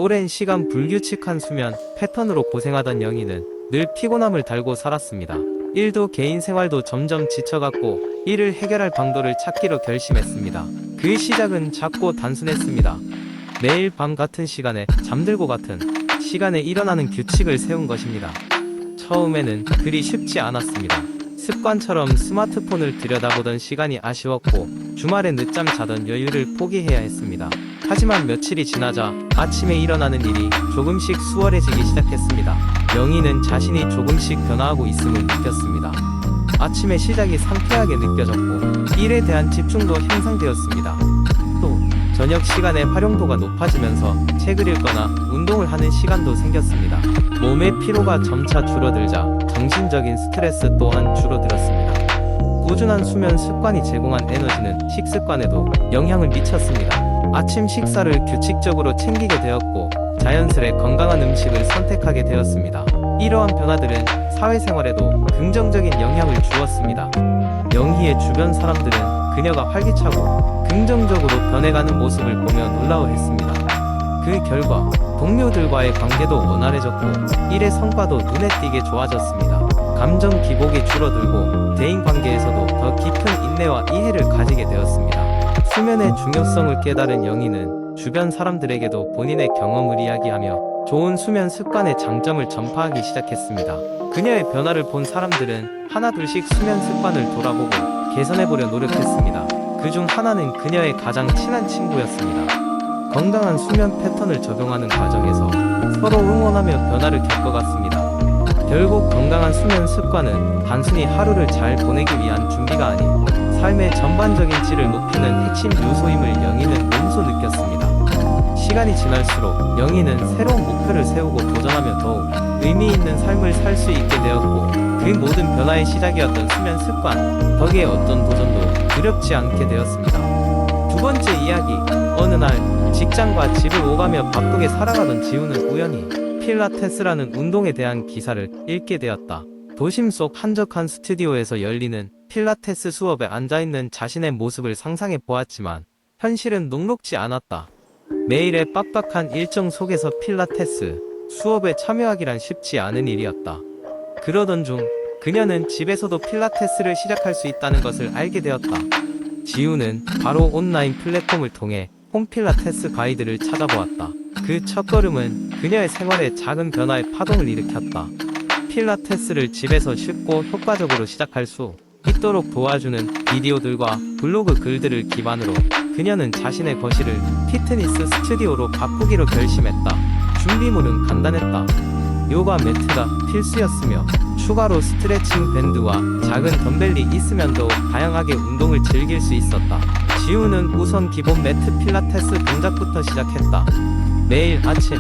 오랜 시간 불규칙한 수면 패턴으로 고생하던 영희는 늘 피곤함을 달고 살았습니다. 일도 개인 생활도 점점 지쳐갔고 이를 해결할 방도를 찾기로 결심했습니다. 그 시작은 작고 단순했습니다. 매일 밤 같은 시간에 잠들고 같은 시간에 일어나는 규칙을 세운 것입니다. 처음에는 그리 쉽지 않았습니다. 습관처럼 스마트폰을 들여다보던 시간이 아쉬웠고 주말에 늦잠 자던 여유를 포기해야 했습니다. 하지만 며칠이 지나자 아침에 일어나는 일이 조금씩 수월해지기 시작했습니다. 영희는 자신이 조금씩 변화하고 있음을 느꼈습니다. 아침의 시작이 상쾌하게 느껴졌고 일에 대한 집중도 향상되었습니다. 또 저녁 시간에 활용도가 높아지면서 책을 읽거나 운동을 하는 시간도 생겼습니다. 몸의 피로가 점차 줄어들자 정신적인 스트레스 또한 줄어들었습니다. 꾸준한 수면 습관이 제공한 에너지는 식습관에도 영향을 미쳤습니다. 아침 식사를 규칙적으로 챙기게 되었고 자연스레 건강한 음식을 선택하게 되었습니다. 이러한 변화들은 사회생활에도 긍정적인 영향을 주었습니다. 영희의 주변 사람들은 그녀가 활기차고 긍정적으로 변해가는 모습을 보며 놀라워했습니다. 그 결과 동료들과의 관계도 원활해졌고 일의 성과도 눈에 띄게 좋아졌습니다. 감정 기복이 줄어들고 대인관계에서도 더 깊은 인내와 이해를 가지게 되었습니다. 수면의 중요성을 깨달은 영희는 주변 사람들에게도 본인의 경험을 이야기하며 좋은 수면 습관의 장점을 전파하기 시작했습니다. 그녀의 변화를 본 사람들은 하나둘씩 수면 습관을 돌아보고 개선해보려 노력했습니다. 그중 하나는 그녀의 가장 친한 친구였습니다. 건강한 수면 패턴을 적용하는 과정에서 서로 응원하며 변화를 겪어갔습니다. 결국 건강한 수면 습관은 단순히 하루를 잘 보내기 위한 준비가 아닌 삶의 전반적인 질을 높이는 핵심 요소임을 영희는 몸소 느꼈습니다. 시간이 지날수록 영희는 새로운 목표를 세우고 도전하며 더욱 의미 있는 삶을 살 수 있게 되었고 그 모든 변화의 시작이었던 수면 습관 덕에 어떤 도전도 두렵지 않게 되었습니다. 두 번째 이야기. 어느 날 직장과 집을 오가며 바쁘게 살아가던 지우는 우연히 필라테스라는 운동에 대한 기사를 읽게 되었다. 도심 속 한적한 스튜디오에서 열리는 필라테스 수업에 앉아있는 자신의 모습을 상상해 보았지만 현실은 녹록지 않았다. 매일의 빡빡한 일정 속에서 필라테스 수업에 참여하기란 쉽지 않은 일이었다. 그러던 중 그녀는 집에서도 필라테스를 시작할 수 있다는 것을 알게 되었다. 지우는 바로 온라인 플랫폼을 통해 홈필라테스 가이드를 찾아보았다. 그 첫걸음은 그녀의 생활에 작은 변화의 파동을 일으켰다. 필라테스를 집에서 쉽고 효과적으로 시작할 수 있도록 도와주는 비디오들과 블로그 글들을 기반으로 그녀는 자신의 거실을 피트니스 스튜디오로 바꾸기로 결심했다. 준비물은 간단했다. 요가 매트가 필수였으며 추가로 스트레칭 밴드와 작은 덤벨이 있으면 더욱 다양하게 운동을 즐길 수 있었다. 지우는 우선 기본 매트 필라테스 동작부터 시작했다. 매일 아침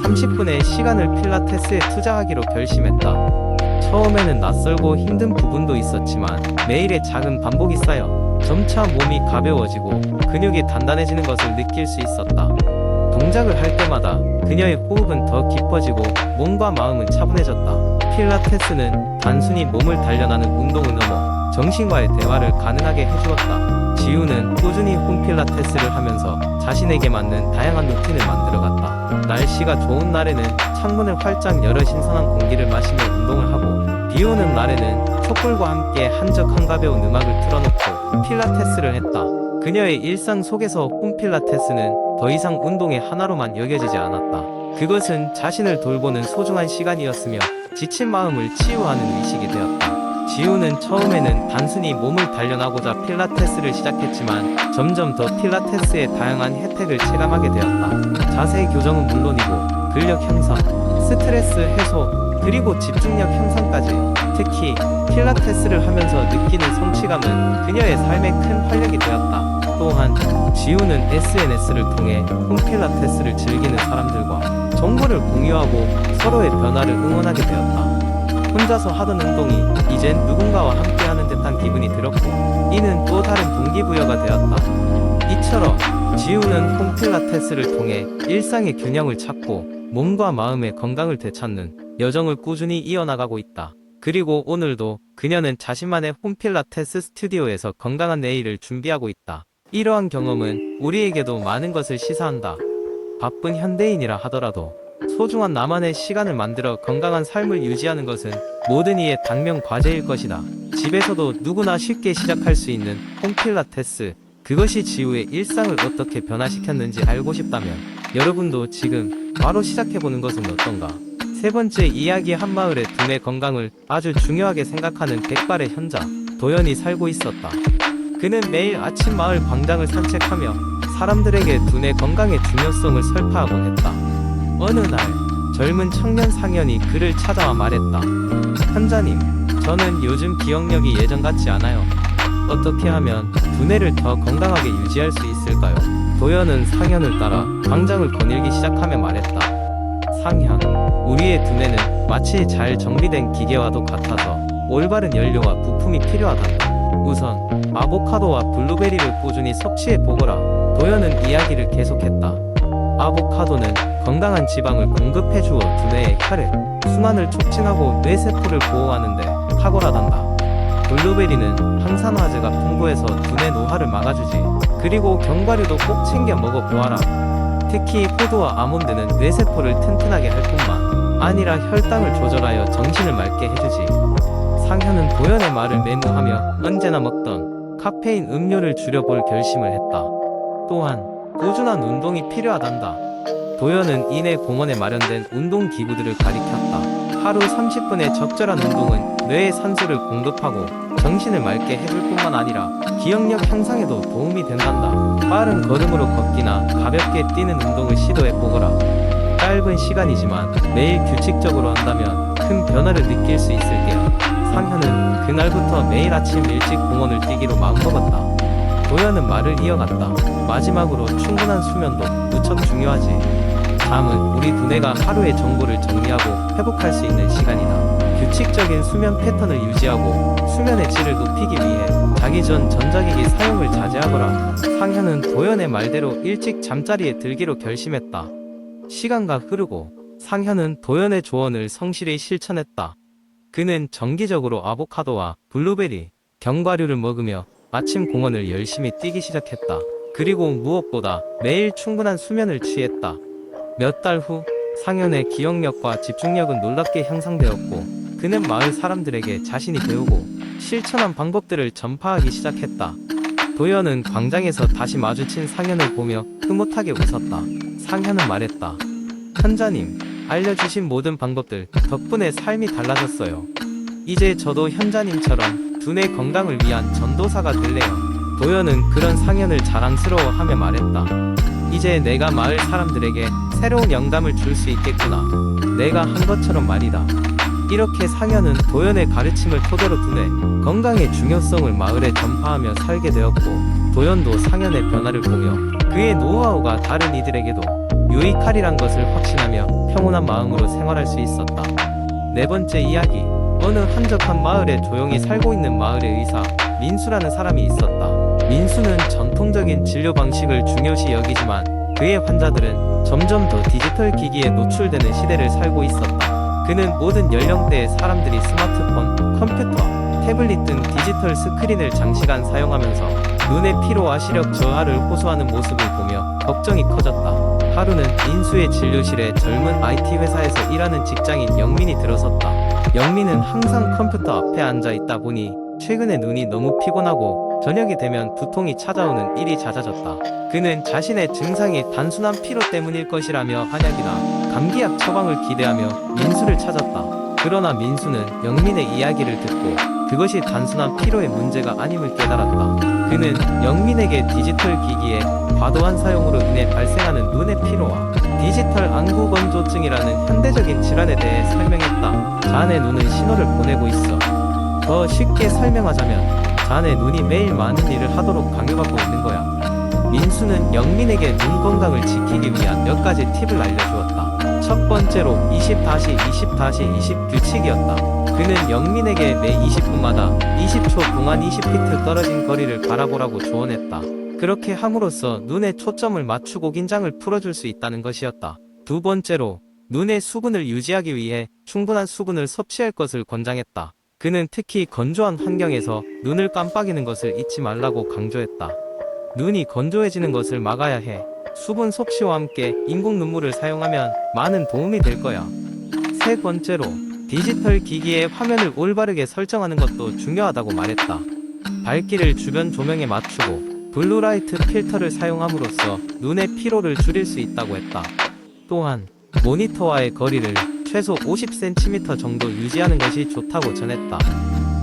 30분의 시간을 필라테스에 투자하기로 결심했다. 처음에는 낯설고 힘든 부분도 있었지만 매일의 작은 반복이 쌓여 점차 몸이 가벼워지고 근육이 단단해지는 것을 느낄 수 있었다. 동작을 할 때마다 그녀의 호흡은 더 깊어지고 몸과 마음은 차분해졌다. 필라테스는 단순히 몸을 단련하는 운동을 넘어 정신과의 대화를 가능하게 해주었다. 지우는 꾸준히 홈필라테스를 하면서 자신에게 맞는 다양한 루틴을 만들어갔다. 날씨가 좋은 날에는 창문을 활짝 열어 신선한 공기를 마시며 운동을 하고 비오는 날에는 촛불과 함께 한적한 가벼운 음악을 틀어놓고 필라테스를 했다. 그녀의 일상 속에서 홈필라테스는 더 이상 운동의 하나로만 여겨지지 않았다. 그것은 자신을 돌보는 소중한 시간이었으며 지친 마음을 치유하는 의식이 되었다. 지우는 처음에는 단순히 몸을 단련하고자 필라테스를 시작했지만 점점 더 필라테스의 다양한 혜택을 체감하게 되었다. 자세 교정은 물론이고 근력 향상, 스트레스 해소, 그리고 집중력 향상까지. 특히 필라테스를 하면서 느끼는 성취감은 그녀의 삶에 큰 활력이 되었다. 또한 지우는 SNS를 통해 홈필라테스를 즐기는 사람들과 정보를 공유하고 서로의 변화를 응원하게 되었다. 혼자서 하던 운동이 이젠 누군가와 함께하는 듯한 기분이 들었고 이는 또 다른 동기부여가 되었다. 이처럼 지우는 홈필라테스를 통해 일상의 균형을 찾고 몸과 마음의 건강을 되찾는 여정을 꾸준히 이어나가고 있다. 그리고 오늘도 그녀는 자신만의 홈필라테스 스튜디오에서 건강한 내일을 준비하고 있다. 이러한 경험은 우리에게도 많은 것을 시사한다. 바쁜 현대인이라 하더라도 소중한 나만의 시간을 만들어 건강한 삶을 유지하는 것은 모든 이의 당면 과제일 것이다. 집에서도 누구나 쉽게 시작할 수 있는 홈필라테스, 그것이 지우의 일상을 어떻게 변화시켰는지 알고 싶다면 여러분도 지금 바로 시작해보는 것은 어떤가? 세 번째 이야기, 한마을의 두뇌 건강을 아주 중요하게 생각하는 백발의 현자 도연이 살고 있었다. 그는 매일 아침 마을 광장을 산책하며 사람들에게 두뇌 건강의 중요성을 설파하곤 했다. 어느 날 젊은 청년 상현이 그를 찾아와 말했다. 현자님, 저는 요즘 기억력이 예전 같지 않아요. 어떻게 하면 두뇌를 더 건강하게 유지할 수 있을까요? 도연은 상현을 따라 광장을 거닐기 시작하며 말했다. 상현, 우리의 두뇌는 마치 잘 정비된 기계와도 같아서 올바른 연료와 부품이 필요하단다. 우선 아보카도와 블루베리를 꾸준히 섭취해보거라. 도연은 이야기를 계속했다. 아보카도는 건강한 지방을 공급해주어 두뇌의 혈액, 순환을 촉진하고 뇌세포를 보호하는데 탁월하단다. 블루베리는 항산화제가 풍부해서 두뇌 노화를 막아주지. 그리고 견과류도 꼭 챙겨 먹어보아라. 특히 호두와 아몬드는 뇌세포를 튼튼하게 할 뿐만 아니라 혈당을 조절하여 정신을 맑게 해주지. 상현은 도연의 말을 메모하며 언제나 먹던 카페인 음료를 줄여볼 결심을 했다. 또한 꾸준한 운동이 필요하단다. 도연은 이내 공원에 마련된 운동기구들을 가리켰다. 하루 30분의 적절한 운동은 뇌에 산소를 공급하고 정신을 맑게 해줄 뿐만 아니라 기억력 향상에도 도움이 된단다. 빠른 걸음으로 걷기나 가볍게 뛰는 운동을 시도해보거라. 짧은 시간이지만 매일 규칙적으로 한다면 큰 변화를 느낄 수 있을 게야. 상현은 그날부터 매일 아침 일찍 공원을 뛰기로 마음먹었다. 도연은 말을 이어갔다. 마지막으로 충분한 수면도 무척 중요하지. 잠은 우리 두뇌가 하루의 정보를 정리하고 회복할 수 있는 시간이다. 규칙적인 수면 패턴을 유지하고 수면의 질을 높이기 위해 자기 전 전자기기 사용을 자제하거라. 상현은 도연의 말대로 일찍 잠자리에 들기로 결심했다. 시간과 흐르고 상현은 도연의 조언을 성실히 실천했다. 그는 정기적으로 아보카도와 블루베리, 견과류를 먹으며 아침 공원을 열심히 뛰기 시작했다. 그리고 무엇보다 매일 충분한 수면을 취했다. 몇 달 후 상현의 기억력과 집중력은 놀랍게 향상되었고 그는 마을 사람들에게 자신이 배우고 실천한 방법들을 전파하기 시작했다. 도연은 광장에서 다시 마주친 상현을 보며 흐뭇하게 웃었다. 상현은 말했다. 현자님, 알려주신 모든 방법들 덕분에 삶이 달라졌어요. 이제 저도 현자님처럼 두뇌 건강을 위한 전도사가 될래요. 도연은 그런 상현을 자랑스러워하며 말했다. 이제 내가 마을 사람들에게 새로운 영감을 줄 수 있겠구나. 내가 한 것처럼 말이다. 이렇게 상현은 도연의 가르침을 토대로 두뇌 건강의 중요성을 마을에 전파하며 살게 되었고 도연도 상현의 변화를 보며 그의 노하우가 다른 이들에게도 유익하리란 것을 확신하며 평온한 마음으로 생활할 수 있었다. 네 번째 이야기. 어느 한적한 마을에 조용히 살고 있는 마을의 의사 민수라는 사람이 있었다. 민수는 전통적인 진료 방식을 중요시 여기지만 그의 환자들은 점점 더 디지털 기기에 노출되는 시대를 살고 있었다. 그는 모든 연령대의 사람들이 스마트폰, 컴퓨터, 태블릿 등 디지털 스크린을 장시간 사용하면서 눈의 피로와 시력 저하를 호소하는 모습을 보며 걱정이 커졌다. 하루는 민수의 진료실에 젊은 IT 회사에서 일하는 직장인 영민이 들어섰다. 영민은 항상 컴퓨터 앞에 앉아 있다 보니 최근에 눈이 너무 피곤하고 저녁이 되면 두통이 찾아오는 일이 잦아졌다. 그는 자신의 증상이 단순한 피로 때문일 것이라며 한약이나 감기약 처방을 기대하며 민수를 찾았다. 그러나 민수는 영민의 이야기를 듣고 그것이 단순한 피로의 문제가 아님을 깨달았다. 그는 영민에게 디지털 기기의 과도한 사용으로 인해 발생하는 눈의 피로와 디지털 안구건조증이라는 현대적인 질환에 대해 설명했다. 자네 눈은 신호를 보내고 있어. 더 쉽게 설명하자면 자네 눈이 매일 많은 일을 하도록 강요받고 있는 거야. 민수는 영민에게 눈 건강을 지키기 위한 몇 가지 팁을 알려주었다. 첫 번째로 20-20-20 규칙이었다. 그는 영민에게 매 20분마다 20초 동안 20피트 떨어진 거리를 바라보라고 조언했다. 그렇게 함으로써 눈의 초점을 맞추고 긴장을 풀어줄 수 있다는 것이었다. 두 번째로 눈의 수분을 유지하기 위해 충분한 수분을 섭취할 것을 권장했다. 그는 특히 건조한 환경에서 눈을 깜빡이는 것을 잊지 말라고 강조했다. 눈이 건조해지는 것을 막아야 해. 수분 섭취와 함께 인공 눈물을 사용하면 많은 도움이 될 거야. 세 번째로, 디지털 기기의 화면을 올바르게 설정하는 것도 중요하다고 말했다. 밝기를 주변 조명에 맞추고 블루라이트 필터를 사용함으로써 눈의 피로를 줄일 수 있다고 했다. 또한 모니터와의 거리를 최소 50cm 정도 유지하는 것이 좋다고 전했다.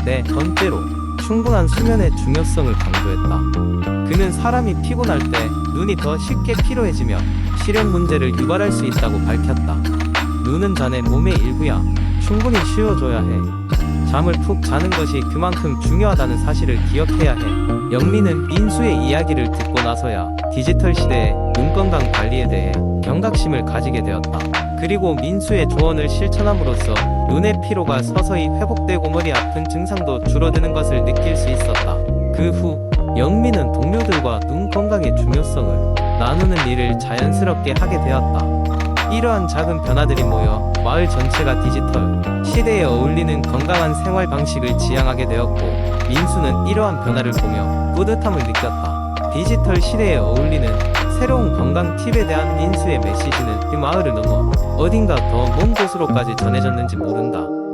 네 번째로, 충분한 수면의 중요성을 강조했다. 그는 사람이 피곤할 때 눈이 더 쉽게 피로해지며 실행 문제를 유발할 수 있다고 밝혔다. 눈은 자네 몸의 일부야. 충분히 쉬어줘야 해. 잠을 푹 자는 것이 그만큼 중요하다는 사실을 기억해야 해. 영미는 민수의 이야기를 듣고 나서야 디지털 시대의 눈 건강 관리에 대해 경각심을 가지게 되었다. 그리고 민수의 조언을 실천함으로써 눈의 피로가 서서히 회복되고 머리 아픈 증상도 줄어드는 것을 느낄 수 있었다. 그 후 영미는 동료들과 눈 건강의 중요성을 나누는 일을 자연스럽게 하게 되었다. 이러한 작은 변화들이 모여 마을 전체가 디지털 시대에 어울리는 건강한 생활 방식을 지향하게 되었고, 민수는 이러한 변화를 보며 뿌듯함을 느꼈다. 디지털 시대에 어울리는 새로운 건강 팁에 대한 민수의 메시지는 그 마을을 넘어 어딘가 더 먼 곳으로까지 전해졌는지 모른다.